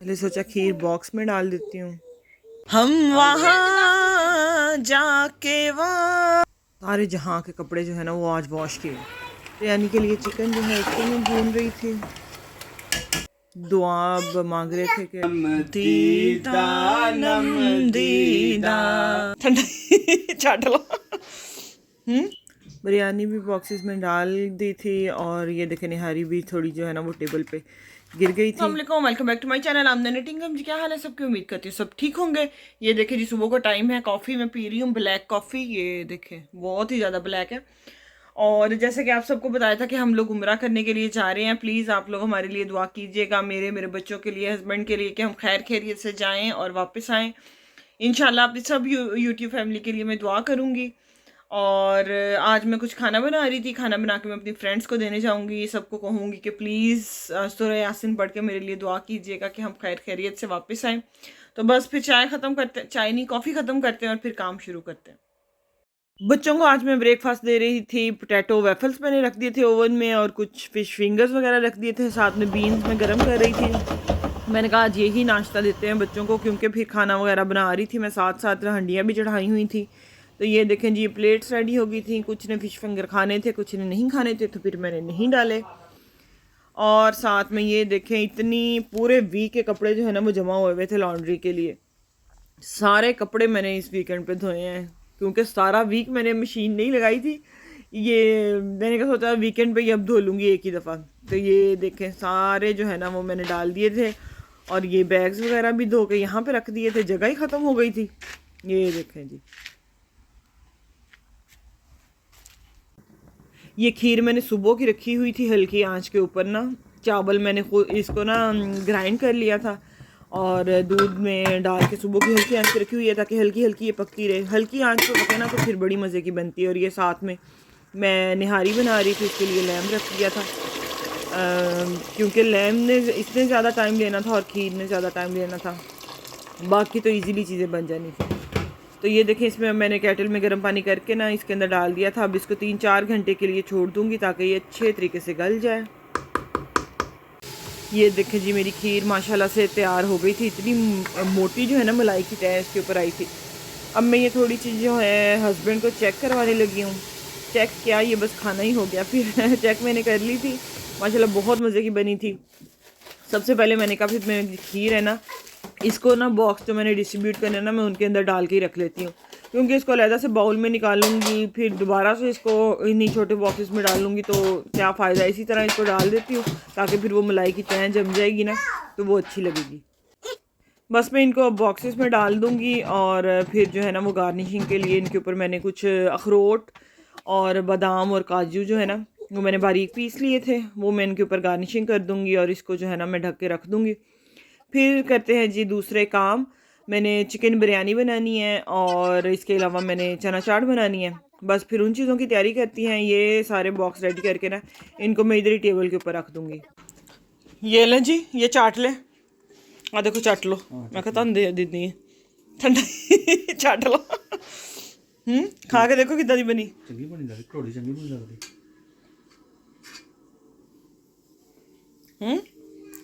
पहले सोचा खीर बॉक्स में डाल देती हूँ। हम वहाँ जाके वहाँ सारे जहाँ के कपड़े जो है ना वो आज वॉश किए। बिरयानी के लिए चिकन जो है उसको मैं भून रही थी। दुआ अब मांग रहे थे कि दीदा नम दीदा ठंडा चाट लो। बिरयानी भी बॉक्सेस में डाल दी थी और ये देखे निहारी भी थोड़ी जो है ना वो टेबल पे गिर गई थी। Welcome back to my channel आमदा निटिंग। जी क्या हाल है सबकी, उम्मीद करती हूँ सब ठीक होंगे। ये देखे जी सुबह का टाइम है, कॉफ़ी मैं पी रही हूँ, ब्लैक कॉफ़ी। ये देखे बहुत ही ज़्यादा ब्लैक है। और जैसे कि आप सबको बताया था कि हम लोग उम्रा करने के लिए जा रहे हैं। प्लीज़ आप लोग हमारे लिए दुआ कीजिएगा, मेरे बच्चों के लिए, हस्बैंड के लिए, कि हम खैर खैरियत से जाएँ और वापस आएँ इंशाल्लाह। अपनी सब यूट्यूब फैमिली के लिए मैं दुआ करूँगी। और आज मैं कुछ खाना बना रही थी, खाना बना के मैं अपनी फ्रेंड्स को देने जाऊंगी। सबको कहूँगी कि प्लीज़ सूरह यासीन पढ़ के मेरे लिए दुआ कीजिएगा कि हम खैर खैरियत से वापस आएँ। तो बस फिर चाय ख़त्म करते, चाय नहीं कॉफ़ी ख़त्म करते हैं और फिर काम शुरू करते हैं। बच्चों को आज मैं ब्रेकफास्ट दे रही थी। पोटैटो वेफल्स मैंने रख दिए थे ओवन में और कुछ फ़िश फिंगर्स वगैरह रख दिए थे, साथ में बीन्स में गर्म कर रही थी। मैंने कहा आज यही नाश्ता देते हैं बच्चों को, क्योंकि फिर खाना वगैरह बना रही थी मैं, साथ साथ हंडियाँ भी चढ़ाई हुई थी। तो ये देखें जी, प्लेट्स रेडी हो गई थी। कुछ ने फ़िश फिंगर खाने थे, कुछ ने नहीं खाने थे, तो फिर मैंने नहीं डाले। और साथ में ये देखें इतनी पूरे वीक के कपड़े जो है ना वो जमा हुए थे लॉन्ड्री के लिए। सारे कपड़े मैंने इस वीकेंड पे धोए हैं, क्योंकि सारा वीक मैंने मशीन नहीं लगाई थी। ये मैंने क्या सोचा वीकेंड पे ही अब धो लूँगी एक ही दफ़ा। तो ये देखें सारे जो है ना वो मैंने डाल दिए थे। और ये बैग्स वगैरह भी धो के यहाँ पे रख दिए थे, जगह ही ख़त्म हो गई थी। ये देखें जी, ये खीर मैंने सुबह की रखी हुई थी हल्की आंच के ऊपर ना। चावल मैंने खुद इसको ना ग्राइंड कर लिया था और दूध में डाल के सुबह की हल्की आंच पे रखी हुई है, ताकि हल्की हल्की ये पकती रहे। हल्की आंच पे पके ना तो फिर बड़ी मज़े की बनती है। और ये साथ में मैं निहारी बना रही थी, इसके लिए लैम रख दिया था, क्योंकि लैम ने इसने ज़्यादा टाइम लेना था और खीर ने ज़्यादा टाइम लेना था, बाकी तो ईज़िली चीज़ें बन जानी थी। तो ये देखें इसमें मैंने केटल में गर्म पानी करके ना इसके अंदर डाल दिया था। अब इसको 3-4 घंटे के लिए छोड़ दूंगी ताकि ये अच्छे तरीके से गल जाए। ये देखें जी, मेरी खीर माशाल्लाह से तैयार हो गई थी। इतनी मोटी जो है ना मलाई की तय इसके ऊपर आई थी। अब मैं ये थोड़ी चीज़ जो है हस्बैंड को चेक करवाने लगी हूँ। चेक क्या, ये बस खाना ही हो गया। फिर चेक मैंने कर ली थी, माशाल्लाह बहुत मज़े की बनी थी। सबसे पहले मैंने कहा फिर मैं खीर है ना इसको ना बॉक्स जो मैंने डिस्ट्रीब्यूट करने ना मैं उनके अंदर डाल के ही रख लेती हूँ, क्योंकि इसको अलहदा से बाउल में निकालूंगी फिर दोबारा से इसको इन्हीं छोटे बॉक्सेस में डालूंगी तो क्या फ़ायदा। इसी तरह इसको डाल देती हूँ ताकि फिर वो मलाई की तय जम जाएगी ना तो वो अच्छी लगेगी। बस मैं इनको बॉक्सेस में डाल दूँगी और फिर जो है ना वो गार्निशिंग के लिए इनके ऊपर मैंने कुछ अखरोट और बादाम और काजू जो है ना वो मैंने बारीक पीस लिए थे, वो मैं इनके ऊपर गार्निशिंग कर दूँगी और इसको जो है ना मैं ढक के रख दूँगी। फिर करते हैं जी दूसरे काम। मैंने चिकन बिरयानी बनानी है और इसके अलावा मैंने चना चाट बनानी है। बस फिर उन चीज़ों की तैयारी करती हैं। ये सारे बॉक्स रेडी करके ना इनको मैं इधर ही टेबल के ऊपर रख दूँगी। ये लें जी, ये चाट लें। आ देखो चाट लो, मैं कहता दे दीदी ठंडा चाट लो। खा के देखो कितना दी बनी। चंगी बनी लगदी, थोड़ी चंगी बनी लगदी।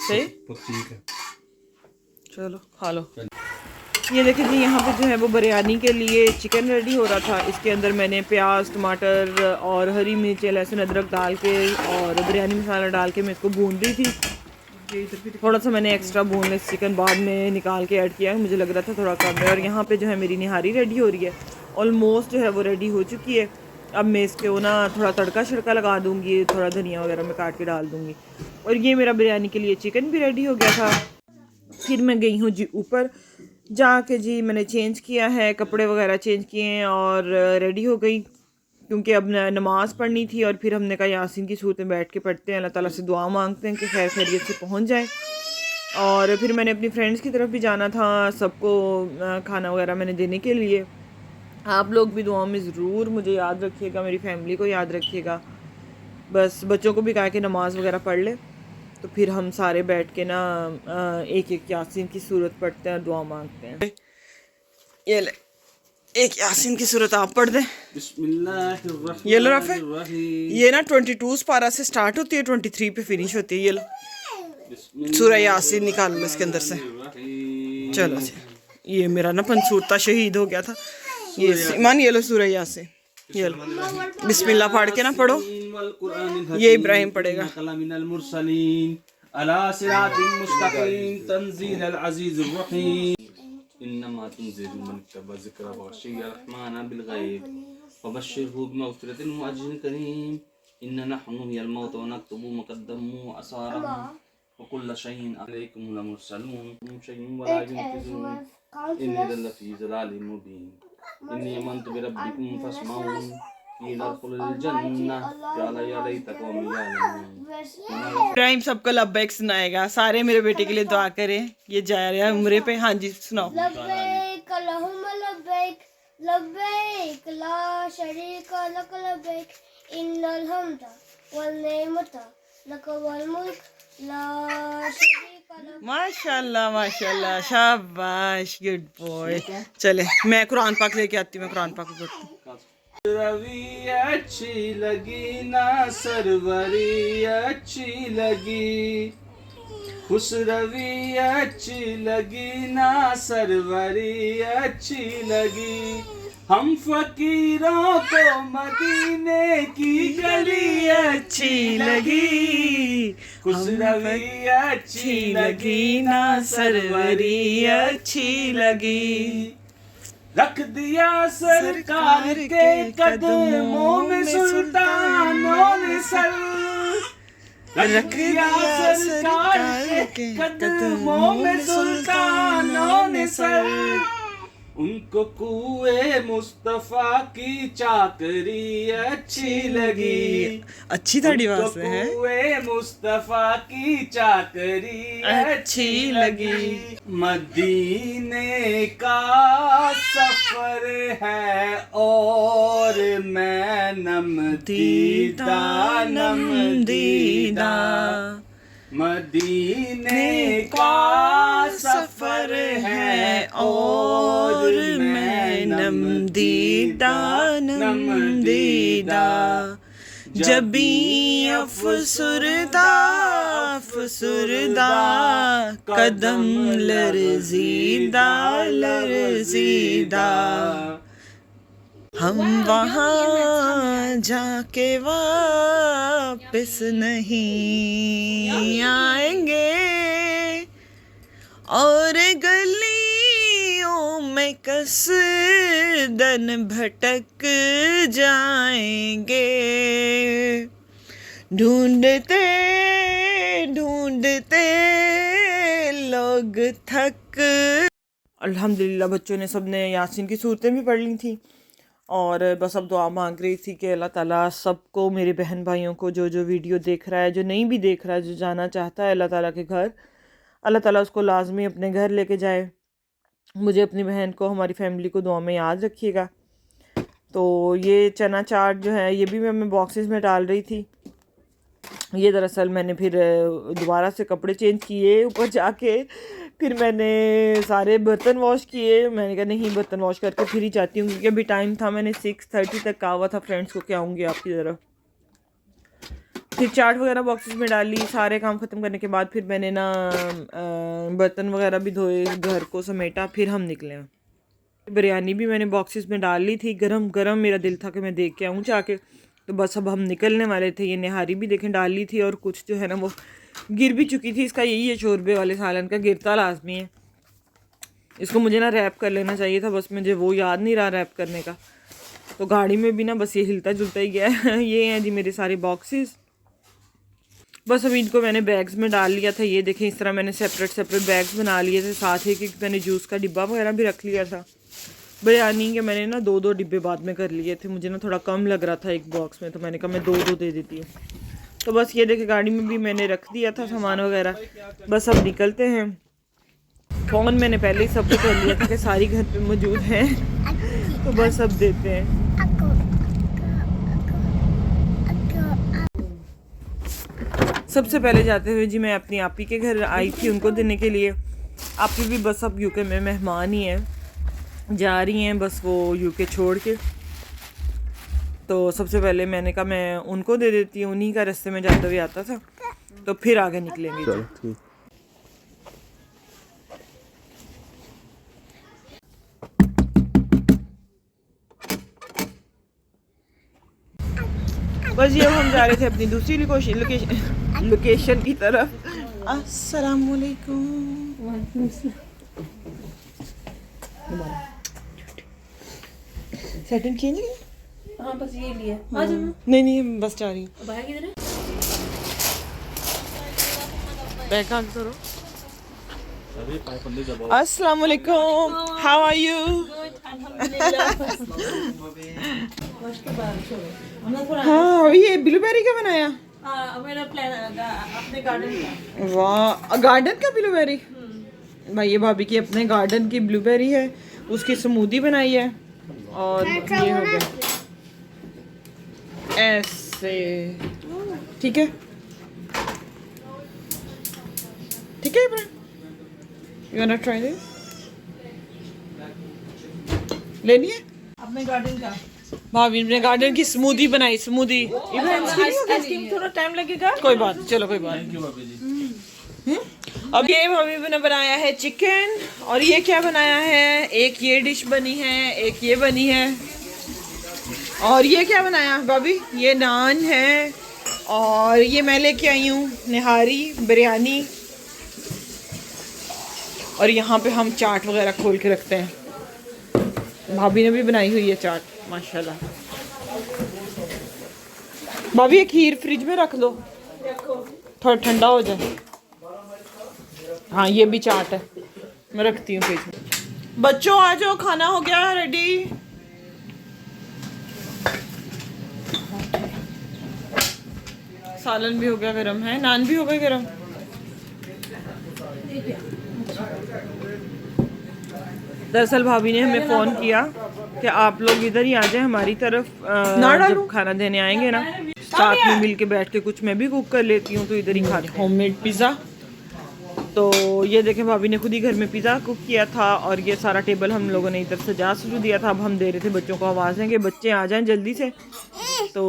सही, ठीक है, चलो खा लो। ये देखिए जी, यहाँ पे जो है वो बिरयानी के लिए चिकन रेडी हो रहा था। इसके अंदर मैंने प्याज, टमाटर और हरी मिर्च, लहसुन, अदरक डाल के और बिरयानी मसाला डाल के मैं इसको भून रही थी। थोड़ा सा मैंने एक्स्ट्रा बोनलेस चिकन बाद में निकाल के ऐड किया, मुझे लग रहा था थोड़ा कम है। और यहाँ पे जो है मेरी निहारी रेडी हो रही है, ऑलमोस्ट जो है वो रेडी हो चुकी है। अब मैं इसको ना थोड़ा तड़का शड़का लगा दूँगी, थोड़ा धनिया वगैरह मैं काट के डाल दूँगी। और ये मेरा बिरयानी के लिए चिकन भी रेडी हो गया था। फिर मैं गई हूँ जी ऊपर, जाके जी मैंने चेंज किया है, कपड़े वगैरह चेंज किए हैं और रेडी हो गई, क्योंकि अब नमाज़ पढ़नी थी। और फिर हमने कहा यासीन की सूरत में बैठ के पढ़ते हैं, अल्लाह ताला से दुआ मांगते हैं कि खैर खैरियत से पहुँच जाए। और फिर मैंने अपनी फ्रेंड्स की तरफ भी जाना था, सबको खाना वगैरह मैंने देने के लिए। आप लोग भी दुआ में ज़रूर मुझे याद रखिएगा, मेरी फैमिली को याद रखिएगा। बस बच्चों को भी कहा कि नमाज़ वगैरह पढ़ ले, तो फिर हम सारे बैठ के ना एक एक यासीन की सूरत पढ़ते हैं और दुआ मांगते हैं। ये ले, एक यासीन की सूरत आप पढ़ दें। ये लो राफे, ये ना 22 पारा से स्टार्ट होती है, 23 पे फिनिश होती है। ये लो सूरह यासीन निकाल लो इसके अंदर से। चलो जी, ये मेरा ना पंसूरता शहीद हो गया था। ये ईमान, ये लो सूरह यासीन, ये लो। बिस्मिल्लाह पढ़ के ना पढ़ो, ये इब्राहिम पढ़ेगा। इब्राहिम सबको लब्बैक सुनाएगा। सारे मेरे बेटे के लिए दुआ करें, ये जा रहा है उम्रे पे। हाँ जी सुनाओ। लब्बैक अल्लाहुम्मा लब्बैक लब्बैक ला शरीका लक लब्बैक इन्नल हम्दा वल निअमता लक वल मुल्क ला शरीका लक। माशाल्लाह माशाल्लाह, शाबाश, गुड बॉय। चले मैं कुरान पाक लेके आती हूँ, मैं कुरान पाक पढ़ती हूँ। रवि अच्छी लगी ना सरवरी अच्छी लगी, खुश रवि अच्छी लगी ना सरवरी अच्छी लगी, हम फकीरों को मदीने की गली अच्छी लगी, खुश रवि अच्छी लगी ना सरवरी अच्छी लगी, रख दिया सरकार के कदमों में सुल्तानों ने सर, रख दिया सरकार के कदमों में सुल्तानों ने सर, उनको कुए मुस्तफा की चाकरी अच्छी लगी, अच्छी थोड़ी आवाज है। कुए मुस्तफा की चाकरी अच्छी लगी, मदीने का सफर है और मैं नमदीदा नमदीदा, मदीने का सफर है और मैं नमदीदा नमदीदा, जबी अफसुरदा अफसुरदा कदम लरजीदा लरजीदा, हम वहाँ जाके वापस नहीं आएंगे और गलियों में कसदन भटक जाएंगे, ढूंढते ढूंढते लोग थक। अल्हम्दुलिल्लाह बच्चों ने सबने यासीन की सूरतें भी पढ़ ली थी और बस अब दुआ मांग रही थी कि अल्लाह ताला सबको, मेरे बहन भाइयों को, जो जो वीडियो देख रहा है, जो नहीं भी देख रहा है, जो जाना चाहता है अल्लाह ताला के घर, अल्लाह ताला उसको लाजमी अपने घर लेके जाए। मुझे अपनी बहन को, हमारी फैमिली को दुआ में याद रखिएगा। तो ये चना चाट जो है ये भी मैं बॉक्सेस में डाल रही थी। ये दरअसल मैंने फिर दोबारा से कपड़े चेंज किए ऊपर जाके, फिर मैंने सारे बर्तन वॉश किए। मैंने कहा नहीं, बर्तन वॉश करके फिर ही जाती हूँ, क्योंकि अभी टाइम था, मैंने 6:30 तक कहा हुआ था फ्रेंड्स को कि आऊँगी आपकी तरफ। फिर चाट वगैरह बॉक्सेस में डाली, सारे काम ख़त्म करने के बाद फिर मैंने ना बर्तन वगैरह भी धोए, घर को समेटा, फिर हम निकले। बिरयानी भी मैंने बॉक्सेस में डाल ली थी, गरम गरम। मेरा दिल था कि मैं देख के आऊँ जाके, तो बस अब हम निकलने वाले थे। ये निहारी भी देखें डाल ली थी और कुछ जो है ना वो गिर भी चुकी थी। इसका यही है शोरबे वाले सालन का, गिरता लाजमी है। इसको मुझे ना रैप कर लेना चाहिए था, बस मुझे वो याद नहीं रहा रैप करने का। तो गाड़ी में भी ना बस ये हिलता जुलता ही गया है। ये हैं जी मेरे सारे बॉक्सेस। बस अभी इनको मैंने बैग्स में डाल लिया था। ये देखें इस तरह मैंने सेपरेट बैग्स बना लिए थे। साथ ही कि मैंने जूस का डिब्बा वगैरह भी रख लिया था। बिरयानी के मैंने ना 2-2 डिब्बे बाद में कर लिए थे, मुझे ना थोड़ा कम लग रहा था एक बॉक्स में, तो मैंने कहा मैं 2-2 दे देती हूँ। तो बस ये देखे गाड़ी में भी मैंने रख दिया था सामान वगैरह। बस अब निकलते हैं। फ़ोन मैंने पहले ही सबको कर लिया था कि सारी घर पे मौजूद हैं, तो बस अब देते हैं। सबसे पहले जाते हुए जी मैं अपनी आपी के घर आई थी उनको देने के लिए। आपी भी बस अब यूके में मेहमान ही हैं, जा रही हैं बस वो यूके छोड़ के। तो सबसे पहले मैंने कहा मैं उनको दे देती हूँ, उन्हीं का रास्ते में जाते हुए आता था, तो फिर आगे निकलेंगे। बस ये हम जा रहे थे अपनी दूसरी लोकेशन की तरफ। अस्सलाम वालेकुम। सेटिंग चेंज की? हाँ बस ये लिए नहीं बस जा रही हूँ। बैग ऑन करो। अस्सलाम वालेकुम, हाउ आर यू? हाँ, और ये ब्लूबेरी का बनाया? मेरा प्लान अपने गार्डन का। वाह, गार्डन का ब्लूबेरी? भाई ये भाभी की अपने गार्डन की ब्लूबेरी है, उसकी स्मूदी बनाई है। और ये हो गया ऐसे, ठीक है ठीक है। You wanna try this? लेनी है? अपने गार्डन का। भाभी ने गार्डन की स्मूदी बनाई, स्मूदी। आइसक्रीम थोड़ा टाइम लगेगा। कोई बात नहीं, चलो कोई बात नहीं। अब ये भाभी ने बनाया है चिकन, और ये क्या बनाया है, एक ये डिश बनी है, एक ये बनी है, और ये क्या बनाया भाभी, ये नान है, और ये मैं लेके आई हूँ निहारी बिरयानी, और यहाँ पे हम चाट वगैरह खोल के रखते हैं। भाभी ने भी बनाई हुई है चाट माशाल्लाह। भाभी ये खीर फ्रिज में रख लो, थोड़ा ठंडा हो जाए। हाँ ये भी चाट है, मैं रखती हूँ फ्रिज में। बच्चों आ जाओ, खाना हो गया रेडी। सालन भी हो गया गरम है, नान भी हो गए गरम। दरअसल भाभी ने हमें फ़ोन किया कि आप लोग इधर ही आ जाएं हमारी तरफ, जब खाना देने आएंगे ना, साथ में मिल के बैठ के कुछ मैं भी कुक कर लेती हूँ, तो इधर ही खाते हैं होममेड पिज़्ज़ा। तो ये देखें भाभी ने खुद ही घर में पिज़्ज़ा कुक किया था, और ये सारा टेबल हम लोगों ने इधर सजा सजू दिया था। अब हम दे रहे थे बच्चों को आवाज़ें कि बच्चे आ जाएं जल्दी से, तो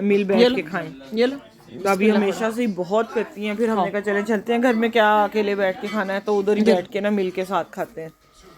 मिल बैठ के खाएं। ये लो, भाभी हमेशा से ही बहुत करती हैं, फिर हमने कहा चले चलते हैं, घर में क्या अकेले बैठ के खाना है, तो उधर ही बैठ के ना मिल के साथ खाते हैं।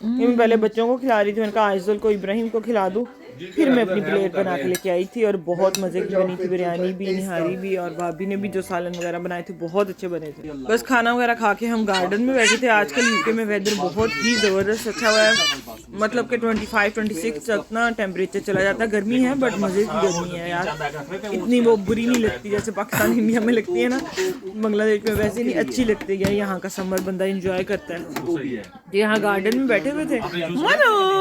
मैं पहले बच्चों को खिला रही थी, मैंने कहा आइज़ुल को इब्राहिम को खिला दूँ, फिर मैं अपनी प्लेट बना के लेके आई थी, और बहुत मज़े की बनी थी, बिरयानी भी, निहारी भी, और भाभी ने भी जो सालन वगैरह बनाए थे बहुत अच्छे बने थे। बस खाना वगैरह खा के हम गार्डन में बैठे थे। आजकल यूके में वेदर बहुत ही ज़बरदस्त अच्छा हुआ है, मतलब कि 25-26 तक ना टेम्परेचर चला जाता है। गर्मी है बट मज़े की गर्मी है यार, इतनी वो बुरी नहीं लगती जैसे पाकिस्तान इंडिया में लगती है ना, बांग्लादेश में वैसे नहीं अच्छी लगती है। यहाँ का समर बंदा इंजॉय करता है। यहाँ गार्डन में बैठे हुए थे,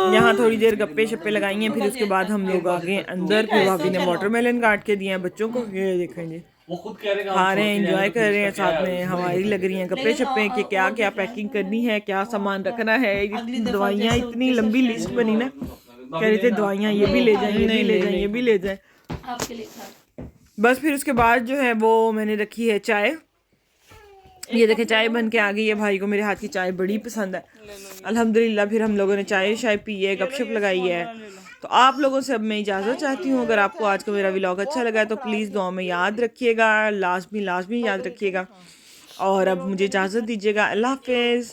यहाँ थोड़ी देर गप्पे शप्पे लगाई हैं, फिर उसके बाद हम लोग आ गए अंदर। फिर भाभी ने वाटरमेलन काट के दिए हैं बच्चों को, ये देखेंगे खा रहे हैं, एंजॉय कर रहे हैं, साथ में हमारी लग रही हैं गप्पे शप्पे कि क्या क्या पैकिंग करनी है, क्या सामान रखना है। दवाइयाँ, इतनी लंबी लिस्ट बनी ना, कह रहे थे दवाइयाँ ये भी ले जाएं, ये भी ले जाएं, ये भी ले जाएं। बस फिर उसके बाद जो है वो मैंने रखी है चाय। ये देखें चाय बन के आ गई है, भाई को मेरे हाथ की चाय बड़ी पसंद है अल्हम्दुलिल्लाह। फिर हम लोगों ने चाय शाय पी है, गपशप लगाई है। तो आप लोगों से अब मैं इजाज़त चाहती हूँ। अगर आपको आज का मेरा व्लॉग अच्छा लगा है तो प्लीज़ दुआ में याद रखिएगा, लाजमी याद रखिएगा, और अब मुझे इजाज़त दीजिएगा। अल्लाह हाफ़िज़।